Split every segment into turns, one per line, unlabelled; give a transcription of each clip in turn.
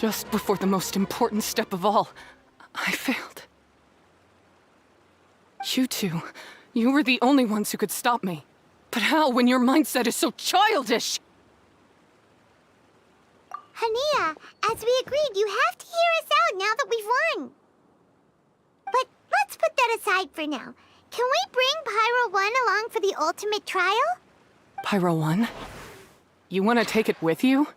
Just before the most important step of all, I failed. You two, you were the only ones who could stop me. But how when your mindset is so childish?
Hania, as we agreed, you have to hear us out now that we've won. But let's put that aside for now. Can we bring Pyro 1 along for the ultimate trial?
Pyro 1? You want to take it with you?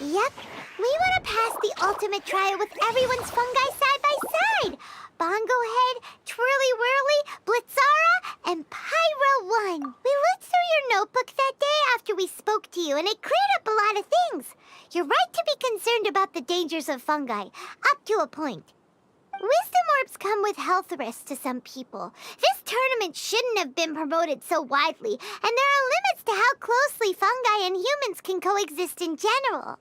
Yep. We want to pass the ultimate trial with everyone's fungi side by side. Bongo Head, Twirly Whirly, Blitzara, and Pyro 1. We looked through your notebook that day after we spoke to you, and it cleared up a lot of things. You're right to be concerned about the dangers of fungi, up to a point. Wisdom orbs come with health risks to some people. This tournament shouldn't have been promoted so widely, and there are limits to how closely fungi and humans can coexist in general.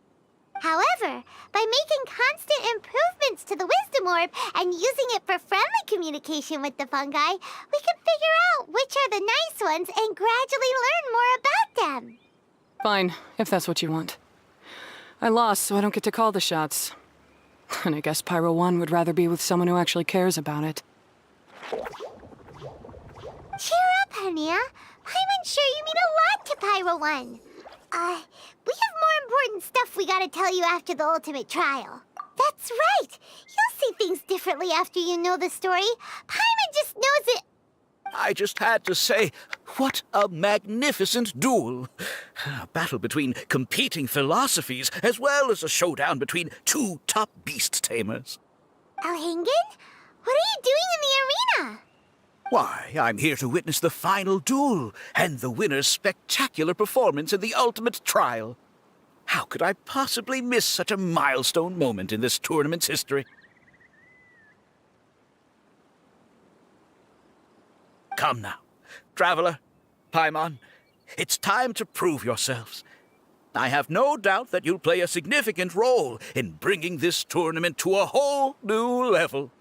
However, by making constant improvements to the Wisdom Orb and using it for friendly communication with the fungi, we can figure out which are the nice ones and gradually learn more about them.
Fine, if that's what you want. I lost, so I don't get to call the shots. And I guess Pyro 1 would rather be with someone who actually cares about it.
Cheer up, Hania. I'm sure you mean a lot to Pyro 1. We have more important stuff we gotta tell you after the ultimate trial. That's right! You'll see things differently after you know the story. Paimon just knows it.
I just had to say, what a magnificent duel. A battle between competing philosophies, as well as a showdown between two top beast tamers.
Alhingen? What are you doing in the arena?
Why, I'm here to witness the final duel, and the winner's spectacular performance in the ultimate trial. How could I possibly miss such a milestone moment in this tournament's history? Come now, Traveler, Paimon, it's time to prove yourselves. I have no doubt that you'll play a significant role in bringing this tournament to a whole new level.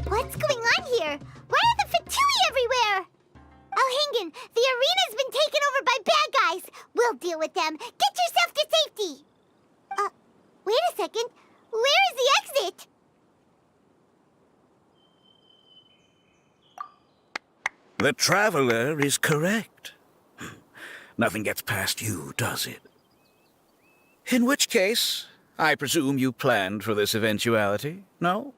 What's going on here? Why are the Fatui everywhere? Alhingen, the arena's been taken over by bad guys. We'll deal with them. Get yourself to safety. Wait a second. Where is the exit?
The Traveler is correct. Nothing gets past you, does it? In which case, I presume you planned for this eventuality, no?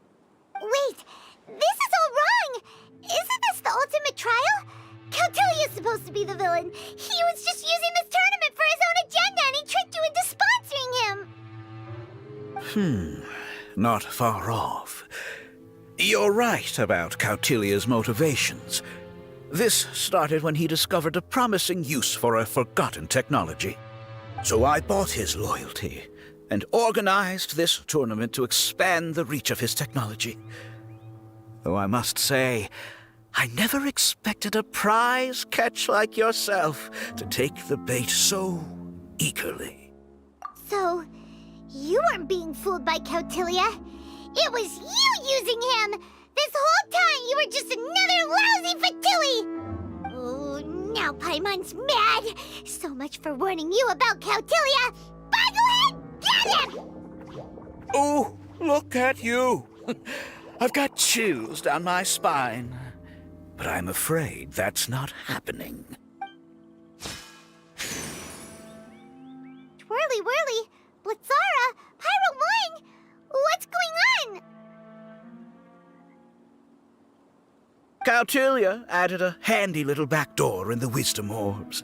Wait, this is all wrong. Isn't this the ultimate trial? Cautilia's supposed to be the villain. He was just using this tournament for his own agenda, and he tricked you into sponsoring him.
Not far off. You're right about Cautilia's motivations. This started when he discovered a promising use for a forgotten technology. So I bought his loyalty and organized this tournament to expand the reach of his technology. Though I must say, I never expected a prize catch like yourself to take the bait so eagerly.
So, you weren't being fooled by Cautilia. It was you using him! This whole time you were just another lousy Fatui! Oh, now Paimon's mad! So much for warning you about Cautilia! Boglehead, get him!
Oh, look at you! I've got chills down my spine. But I'm afraid that's not happening.
Twirly Whirly, Blitzara, Pyro 1! What's going on?
Cautilia added a handy little back door in the Wisdom Orbs.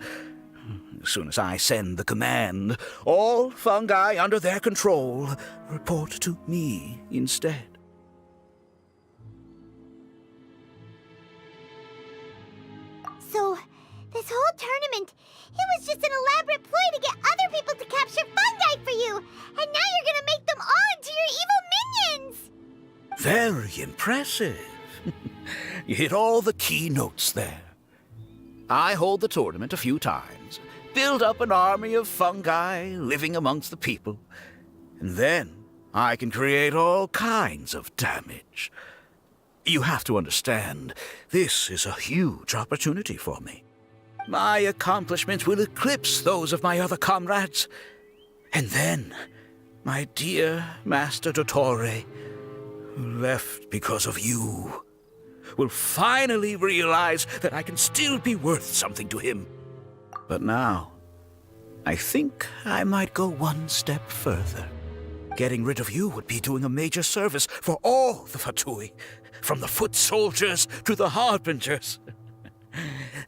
As soon as I send the command, all fungi under their control report to me instead.
So, this whole tournament, it was just an elaborate ploy to get other people to capture fungi for you! And now you're gonna make them all into your evil minions!
Very impressive. You hit all the key notes there. I hold the tournament a few times, build up an army of fungi living amongst the people, and then I can create all kinds of damage. You have to understand, this is a huge opportunity for me. My accomplishments will eclipse those of my other comrades. And then, my dear Master Dottore, who left because of you, will finally realize that I can still be worth something to him. But now, I think I might go one step further. Getting rid of you would be doing a major service for all the Fatui, from the foot soldiers to the harbingers.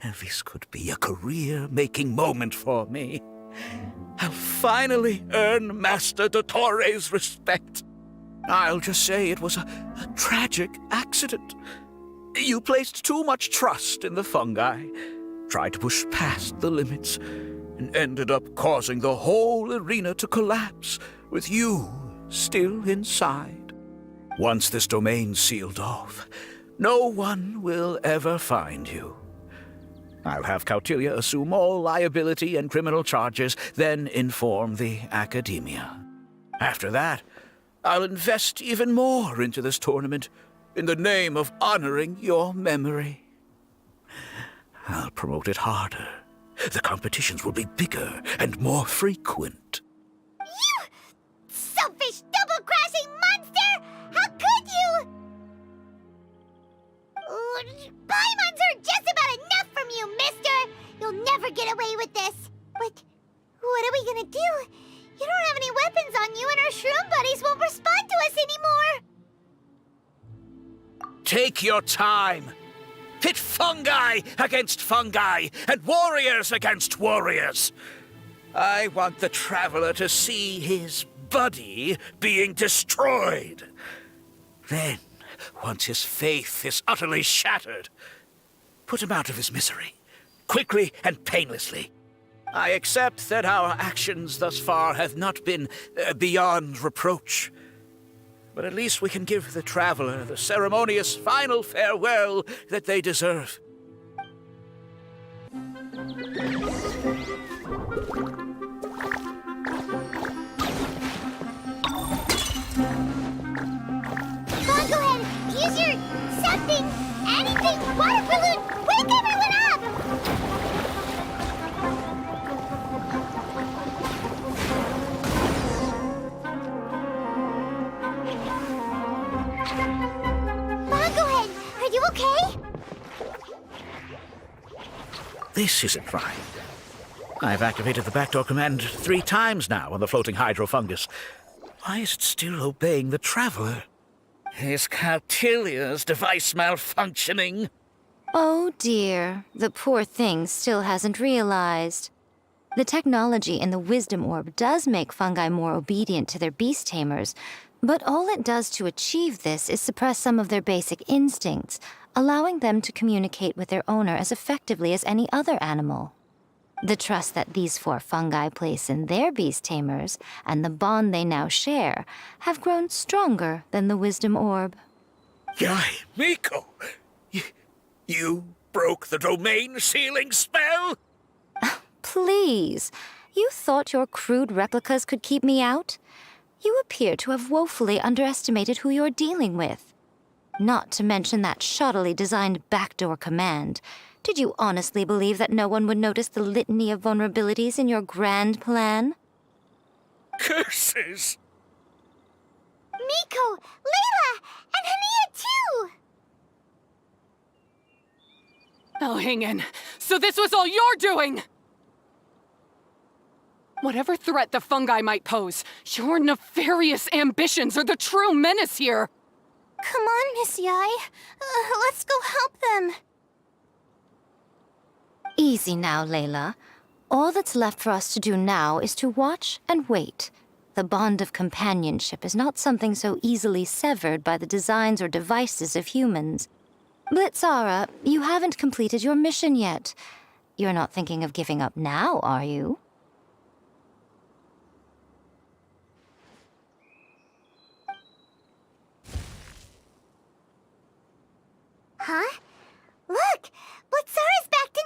And this could be a career-making moment for me. I'll finally earn Master Dottore's respect. I'll just say it was a tragic accident. You placed too much trust in the fungi, tried to push past the limits, and ended up causing the whole arena to collapse, with you still inside. Once this domain's sealed off, no one will ever find you. I'll have Cautilia assume all liability and criminal charges, then inform the Academia. After that, I'll invest even more into this tournament, in the name of honoring your memory. I'll promote it harder. The competitions will be bigger and more frequent.
You selfish, double-crashing monster! How could you? Paimons are just about enough from you, mister! You'll never get away with this. But what are we gonna do? You don't have any weapons on you, and our shroom buddies won't respond to us anymore.
Take your time. Pit fungi against fungi, and warriors against warriors. I want the Traveler to see his buddy being destroyed. Then, once his faith is utterly shattered, put him out of his misery, quickly and painlessly. I accept that our actions thus far have not been beyond reproach. But at least we can give the Traveler the ceremonious final farewell that they deserve.
Go ahead, use your something, anything, water balloon, wake everyone up! Bongohead, are you okay?
This isn't right. I've activated the backdoor command 3 times now on the floating hydrofungus. Why is it still obeying the Traveler? Is Cautilia's device malfunctioning?
Oh dear, the poor thing still hasn't realized. The technology in the Wisdom Orb does make fungi more obedient to their beast tamers, but all it does to achieve this is suppress some of their basic instincts, allowing them to communicate with their owner as effectively as any other animal. The trust that these 4 fungi place in their beast tamers and the bond they now share have grown stronger than the Wisdom Orb.
Yai, Miko! You broke the domain sealing spell?
Please, you thought your crude replicas could keep me out? You appear to have woefully underestimated who you're dealing with. Not to mention that shoddily designed backdoor command. Did you honestly believe that no one would notice the litany of vulnerabilities in your grand plan?
Curses!
Miko, Layla, and Hania too!
Oh, hang in. So this was all you're doing! Whatever threat the fungi might pose, your nefarious ambitions are the true menace here!
Come on, Miss Yai. Let's go help them.
Easy now, Layla. All that's left for us to do now is to watch and wait. The bond of companionship is not something so easily severed by the designs or devices of humans. Blitzara, you haven't completed your mission yet. You're not thinking of giving up now, are you?
Huh? Look! Blitzara's back to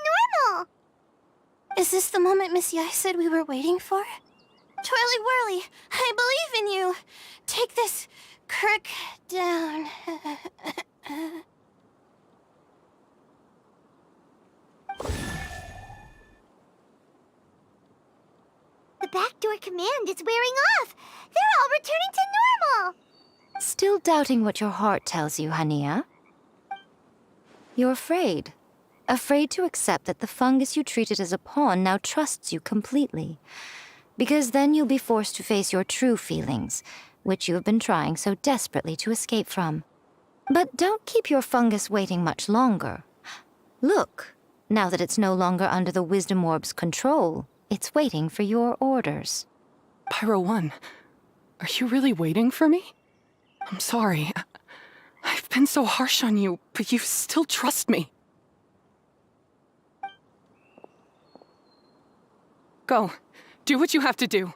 normal! Is this the moment Miss Yai said we were waiting for?
Twirly Whirly, I believe in you. Take this crook down.
The backdoor command is wearing off. They're all returning to normal.
Still doubting what your heart tells you, Hania? You're afraid. Afraid to accept that the fungus you treated as a pawn now trusts you completely. Because then you'll be forced to face your true feelings, which you have been trying so desperately to escape from. But don't keep your fungus waiting much longer. Look, now that it's no longer under the Wisdom Orb's control, it's waiting for your orders.
Pyro 1, are you really waiting for me? I'm sorry. I've been so harsh on you, but you still trust me. Go. Do what you have to do.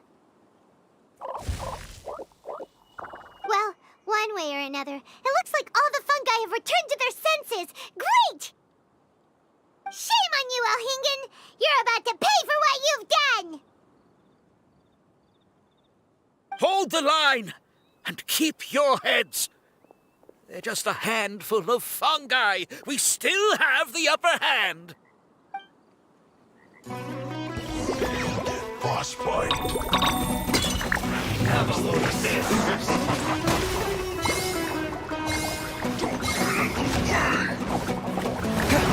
Well, one way or another, it looks like all the fungi have returned to their senses. Great! Shame on you, Elhingen! You're about to pay for what you've done!
Hold the line! And keep your heads! They're just a handful of fungi. We still have the upper hand.
Frostbite.
Have a load of this.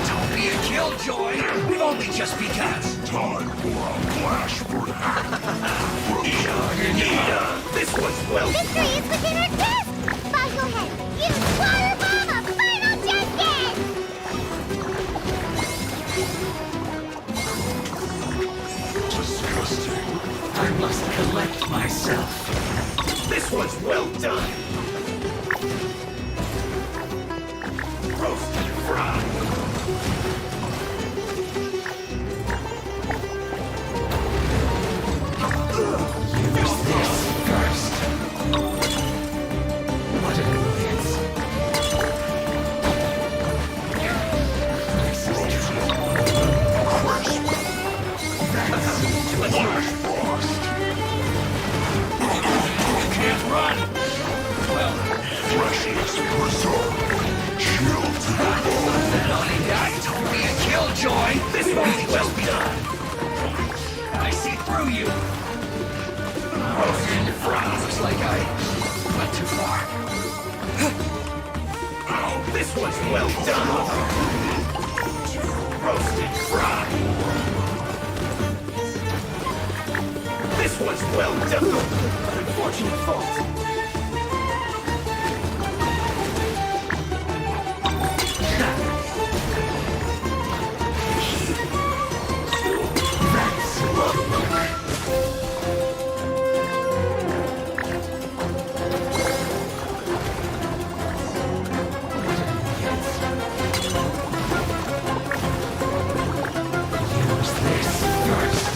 Don't be a killjoy. We've only just begun.
Time for a flash for
This was well.
Victory is within our grasp! Boglehead, use Water Bomb of Final Justice!
disgusting.
I must collect myself. This was well done. Roast and fried. Use this first. What an annoyance. This is true.
Flash frost.
Can't run. Well,
Freshness preserved. Chill to the bone.
that only guy. Don't be a killjoy. This won't just be done. I see through you. Roast and fried. Looks like I went too far. Oh, this was well done. Roast and fried. This was well done. Unfortunate fault. That's use this first.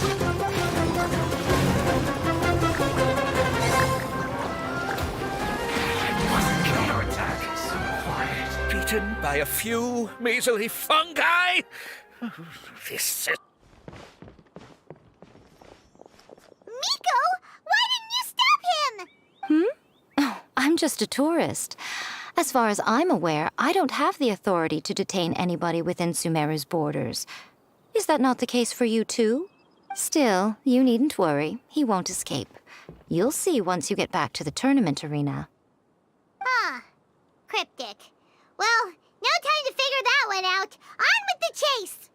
Counterattack. So quiet.
Beaten by a few measly fungi? This is...
Miko, why didn't you stop him?
Oh, I'm just a tourist. As far as I'm aware, I don't have the authority to detain anybody within Sumeru's borders. Is that not the case for you too? Still, you needn't worry. He won't escape. You'll see once you get back to the tournament arena.
Ah, cryptic. Well, no time to figure that one out. On with the chase!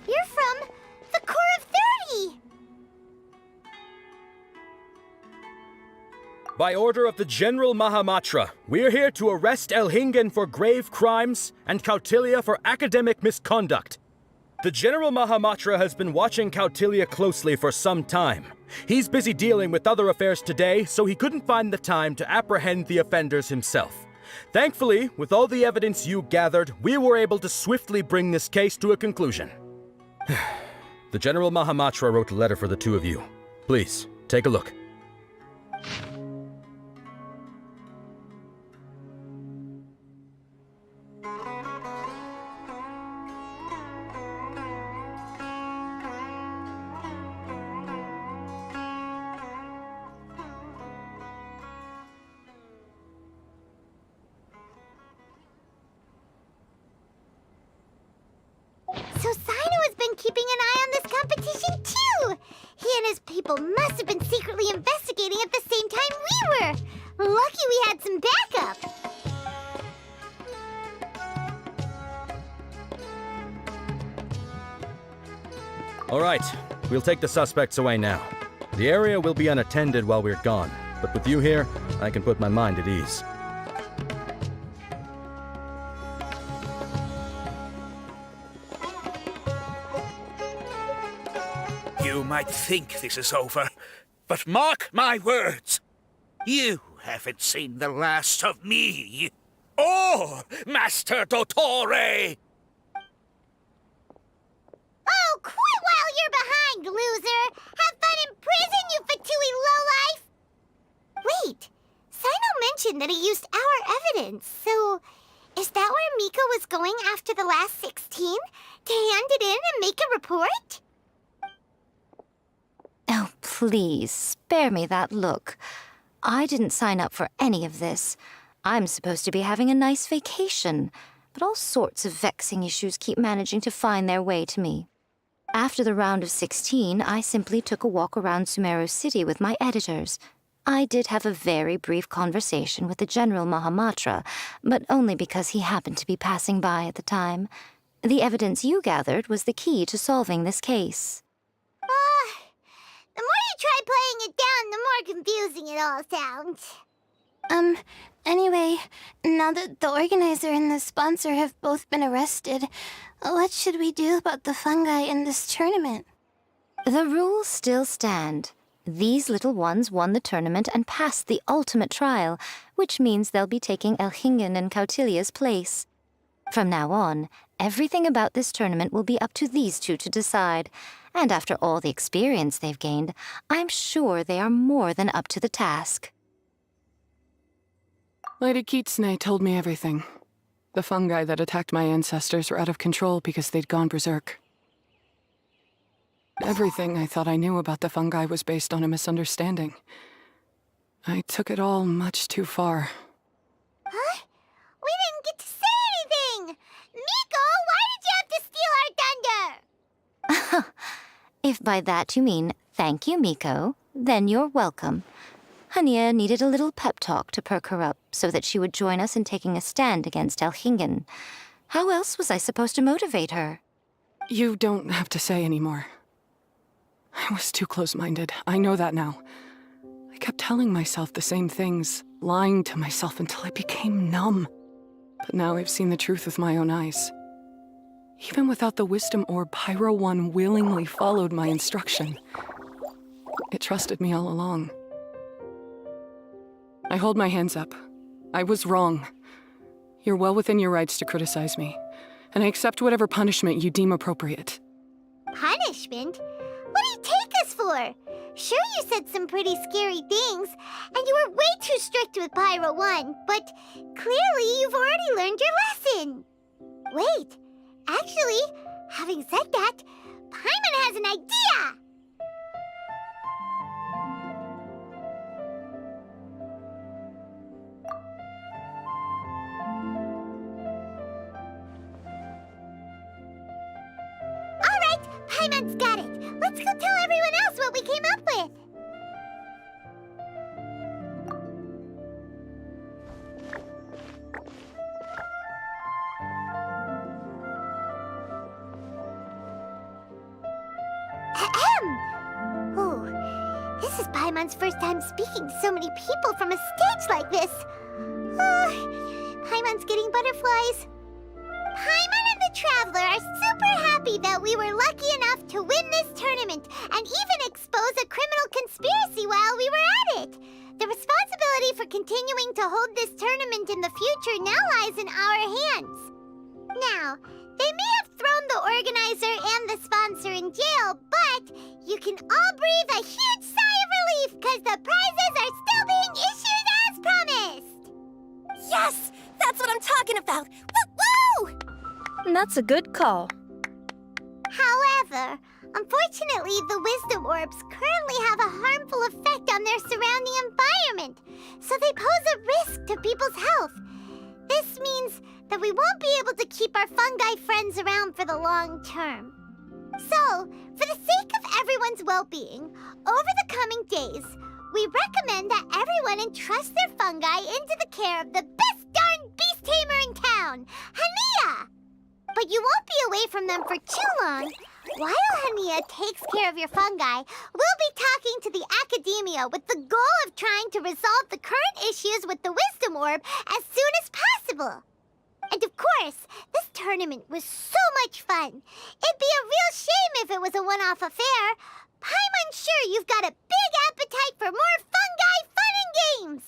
You're from the Corps of 30!
By order of the General Mahamatra, we're here to arrest Elhingen for grave crimes and Kautilya for academic misconduct. The General Mahamatra has been watching Kautilya closely for some time. He's busy dealing with other affairs today, so he couldn't find the time to apprehend the offenders himself. Thankfully, with all the evidence you gathered, we were able to swiftly bring this case to a conclusion. The General Mahamatra wrote a letter for the two of you. Please, take a look.
So Sino has been keeping an eye on this competition too! He and his people must have been secretly investigating at the same time we were! Lucky we had some backup!
All right, we'll take the suspects away now. The area will be unattended while we're gone, but with you here, I can put my mind at ease.
You might think this is over, but mark my words. You haven't seen the last of me. Or Master Dottore!
Oh, quit while you're behind, loser! Have fun in prison, you Fatui lowlife! Wait, Sino mentioned that he used our evidence, so is that where Miko was going after the last 16? To hand it in and make a report?
Oh, please, spare me that look. I didn't sign up for any of this. I'm supposed to be having a nice vacation, but all sorts of vexing issues keep managing to find their way to me. After the round of 16, I simply took a walk around Sumeru City with my editors. I did have a very brief conversation with the General Mahamatra, but only because he happened to be passing by at the time. The evidence you gathered was the key to solving this case.
The more you try playing it down, the more confusing it all sounds.
Anyway, now that the organizer and the sponsor have both been arrested, what should we do about the fungi in this tournament?
The rules still stand. These little ones won the tournament and passed the ultimate trial, which means they'll be taking Elhingen and Kautilya's place. From now on, everything about this tournament will be up to these two to decide. And after all the experience they've gained, I'm sure they are more than up to the task.
Lady Kitsune told me everything. The fungi that attacked my ancestors were out of control because they'd gone berserk. Everything I thought I knew about the fungi was based on a misunderstanding. I took it all much too far.
Huh? We didn't get to say anything! Miko, why did you have to steal our thunder?
If by that you mean thank you, Miko, then you're welcome. Hania needed a little pep talk to perk her up so that she would join us in taking a stand against Elhingen. How else was I supposed to motivate her?
You don't have to say anymore. I was too close-minded. I know that now. I kept telling myself the same things, lying to myself until I became numb. But now I've seen the truth with my own eyes. Even without the wisdom orb, Pyro 1 willingly followed my instruction. It trusted me all along. I hold my hands up. I was wrong. You're well within your rights to criticize me, and I accept whatever punishment you deem appropriate.
Punishment? What do you take us for? Sure, you said some pretty scary things, and you were way too strict with Pyro 1, but clearly you've already learned your lesson. Wait, actually, having said that, Paimon has an idea! Alright, Paimon's got it. Let's go tell everyone else what we came up with. Ahem. Ooh, this is Paimon's first time speaking to so many people from a stage like this. Paimon's getting butterflies. Paimon and the Traveler are super happy that we were lucky enough to win this tournament and even expose a criminal conspiracy while we were at it. The responsibility for continuing to hold this tournament in the future now lies in our hands. Now, they may have thrown the organizer and the sponsor in jail, but you can all breathe a huge sigh of relief because the prizes are still being issued as promised.
Yes! That's what I'm talking about! Woo-woo!
That's a good call.
However, unfortunately, the wisdom orbs currently have a harmful effect on their surrounding environment, so they pose a risk to people's health. This means that we won't be able to keep our fungi friends around for the long term. So, for the sake of everyone's well-being, over the coming days, we recommend that everyone entrust their fungi into the care of the best darn beast tamer in town, Hania! But you won't be away from them for too long. While Hania takes care of your fungi, we'll be talking to the academia with the goal of trying to resolve the current issues with the wisdom orb as soon as possible. And of course, this tournament was so much fun. It'd be a real shame if it was a one-off affair. I'm sure you've got a big appetite for more fungi fun and games.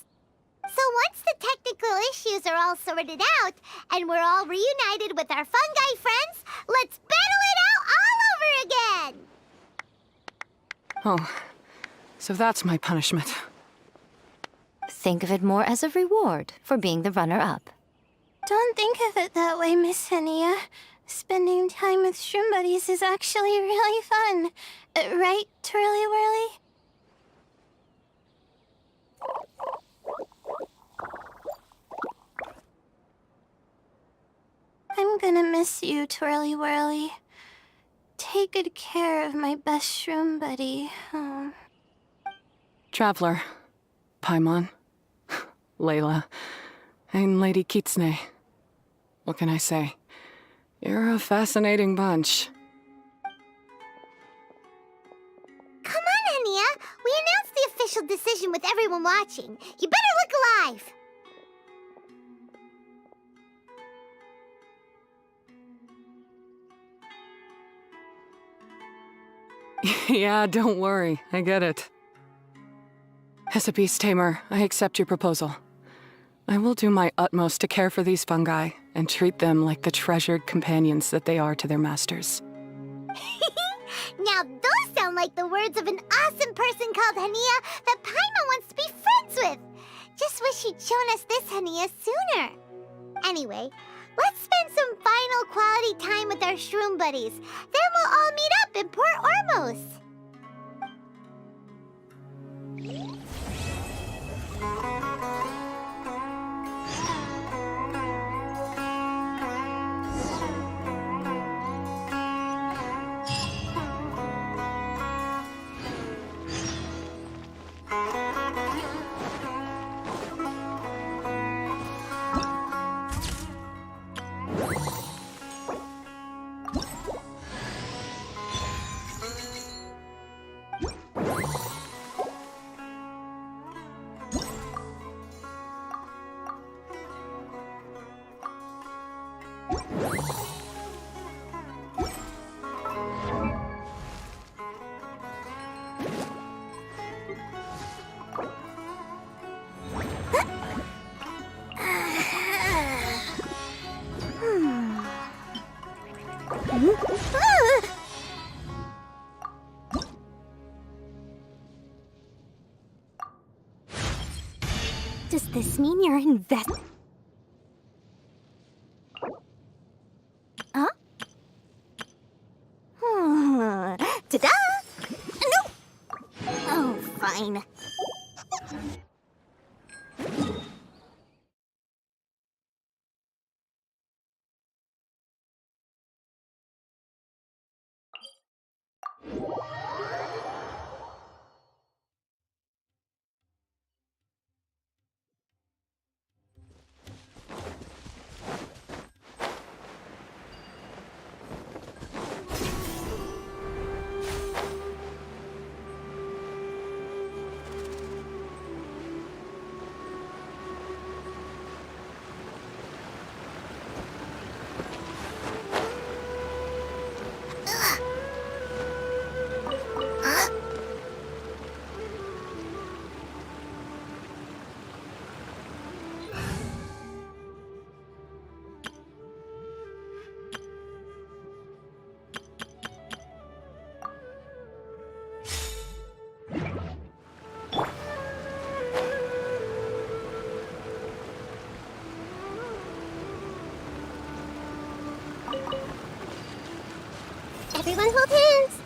So once the technical issues are all sorted out, and we're all reunited with our fungi friends, let's battle it out all over again!
Oh, so that's my punishment.
Think of it more as a reward for being the runner-up.
Don't think of it that way, Miss Hania. Spending time with shroom buddies is actually really fun. Right, Twirly Whirly? I'm gonna miss you, Twirly Whirly. Take good care of my best shroom buddy. Oh.
Traveler, Paimon, Layla, and Lady Kitsune. What can I say? You're a fascinating bunch.
Come on, Hania. We announced the official decision with everyone watching. You better look alive.
Yeah, don't worry. I get it. As a beast tamer, I accept your proposal. I will do my utmost to care for these fungi and treat them like the treasured companions that they are to their masters.
Now those sound like the words of an awesome person called Hania that Paimon wants to be friends with. Just wish she'd shown us this Hania sooner. Anyway, let's spend some final quality time with our shroom buddies. Then we'll all meet up in Port Ormos.
Does this mean you're Huh? Ta-da! No! Oh, fine.
Everyone hold hands!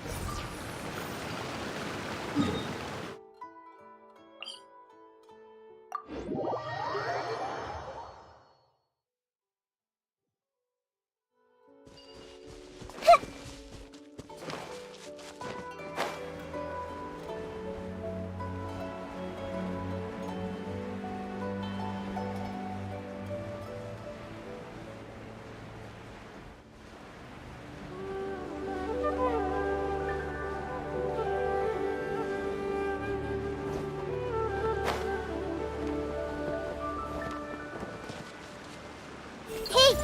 Hey!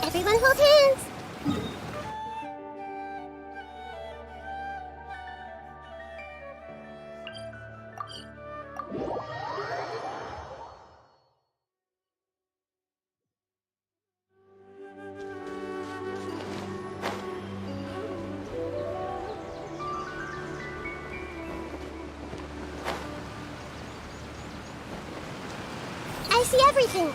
Everyone hold hands! I see everything!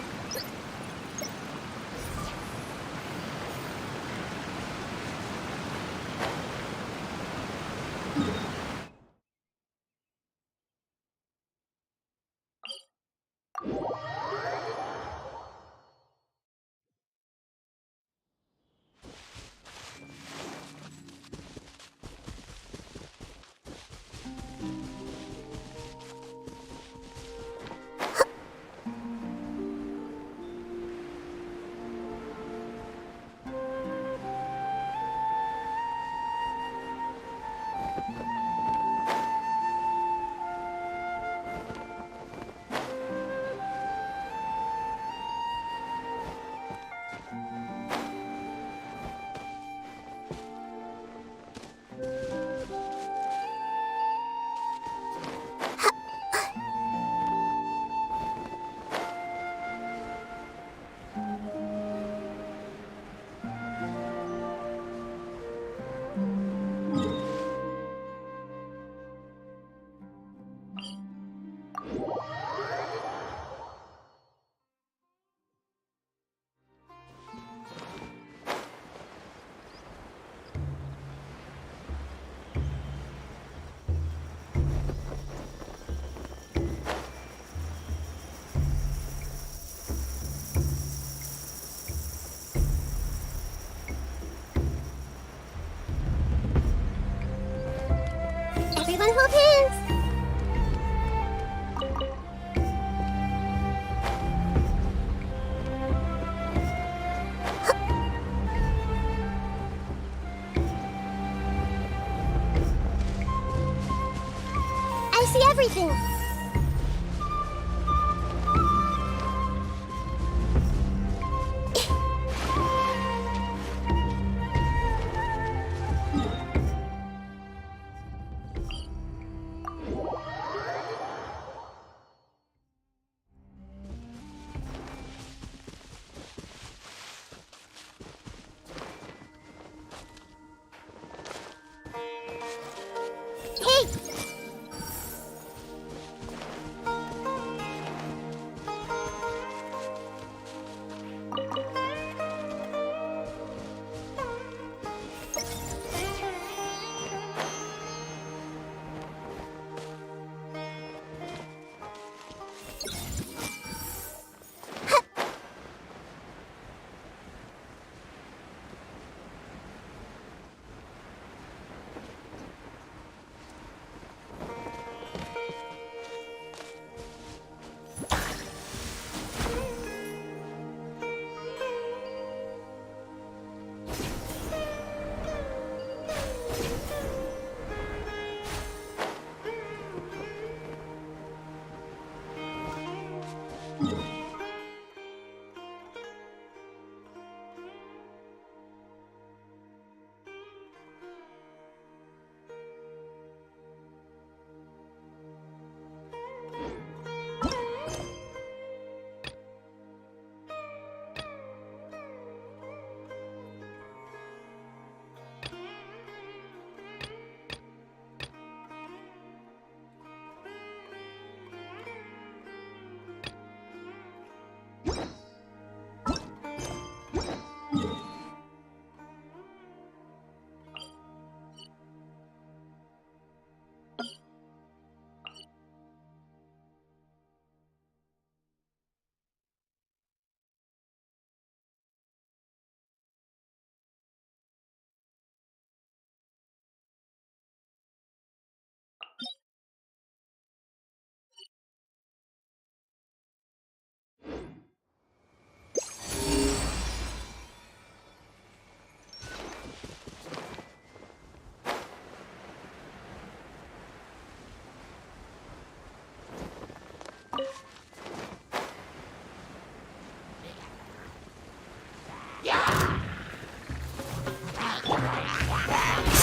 Everyone hold hands! I see everything! Hey!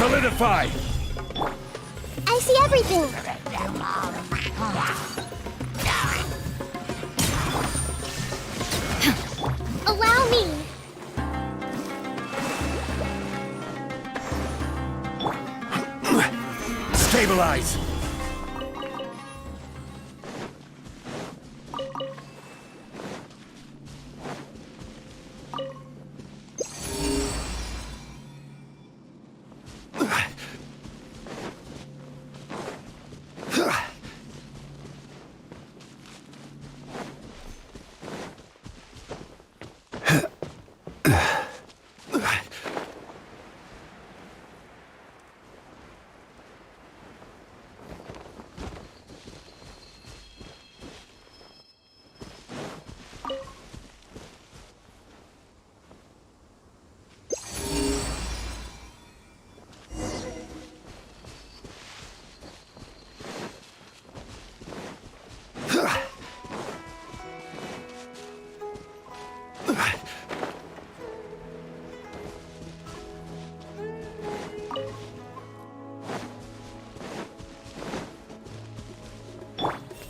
Solidify!
I see everything. Allow me.
Stabilize!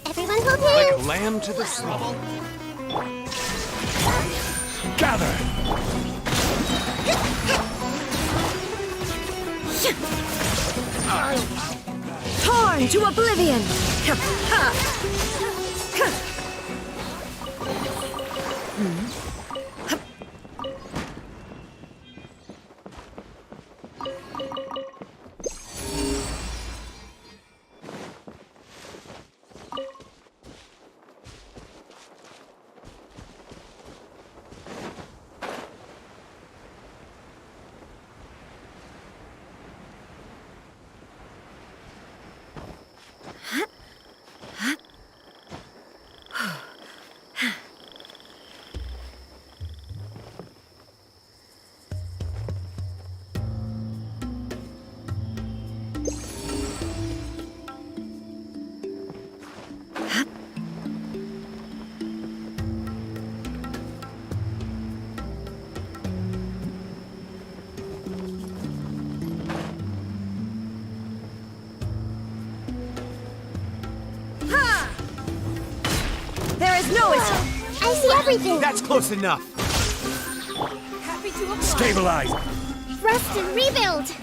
Everyone hold
Like
hands.
a lamb to the slaughter. Gather!
Torn to oblivion! There is no escape!
I see everything.
That's close enough!
Happy to oblige.
Stabilize!
Rest and rebuild.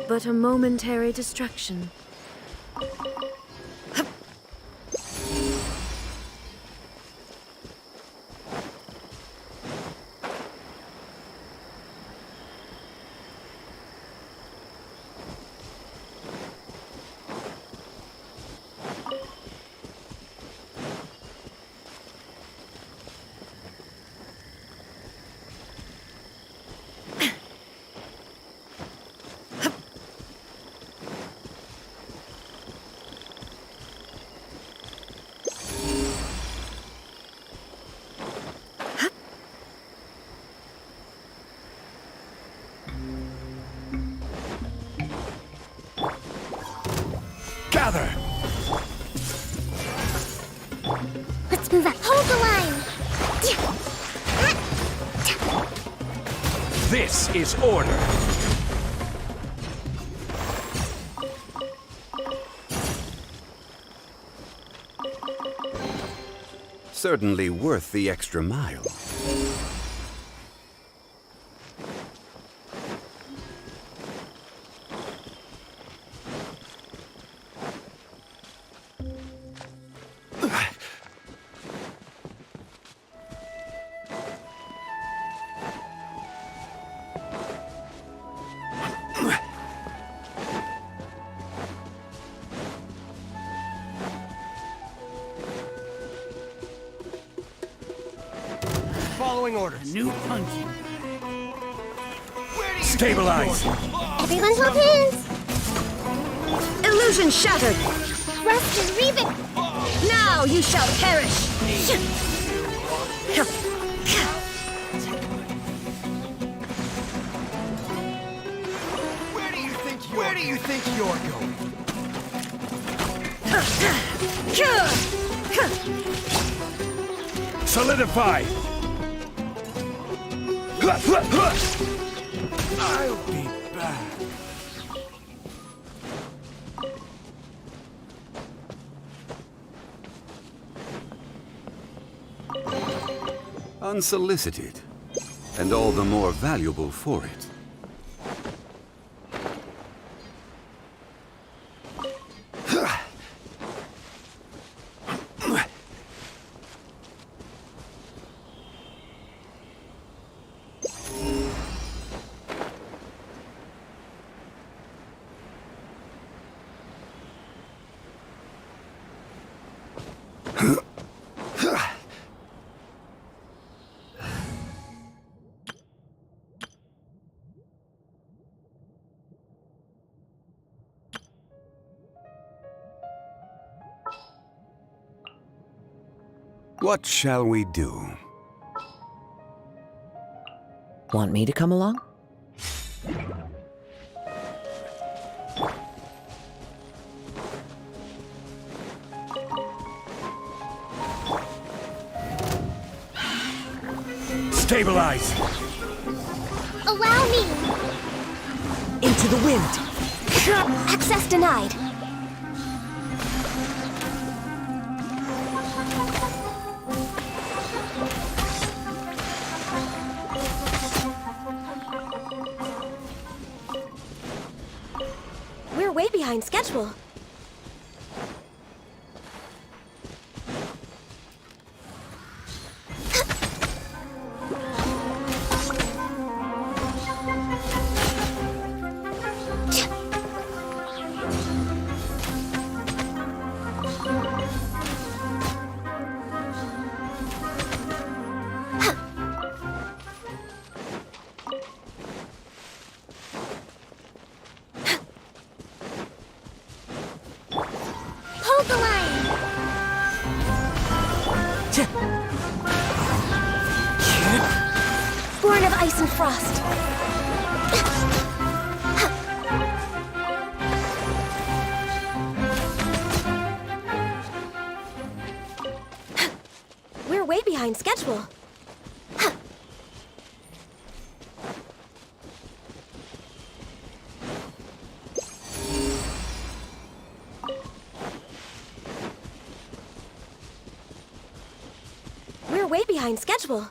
But a momentary distraction.
Gather!
Let's move up. Hold the line.
This is order!
Certainly worth the extra mile.
Following orders. New punching. Stabilize!
Everyone hold hands.
Illusion shattered!
Rest and rebuild.
Now you shall perish!
Where do you think you're going?
Solidify!
I'll be back.
Unsolicited, and all the more valuable for it. What shall we do?
Want me to come along?
Stabilize!
Allow me!
Into the wind.
Access denied. We're way behind schedule.
Hold the line!
Born of ice and frost. We're way behind schedule. We're way behind schedule.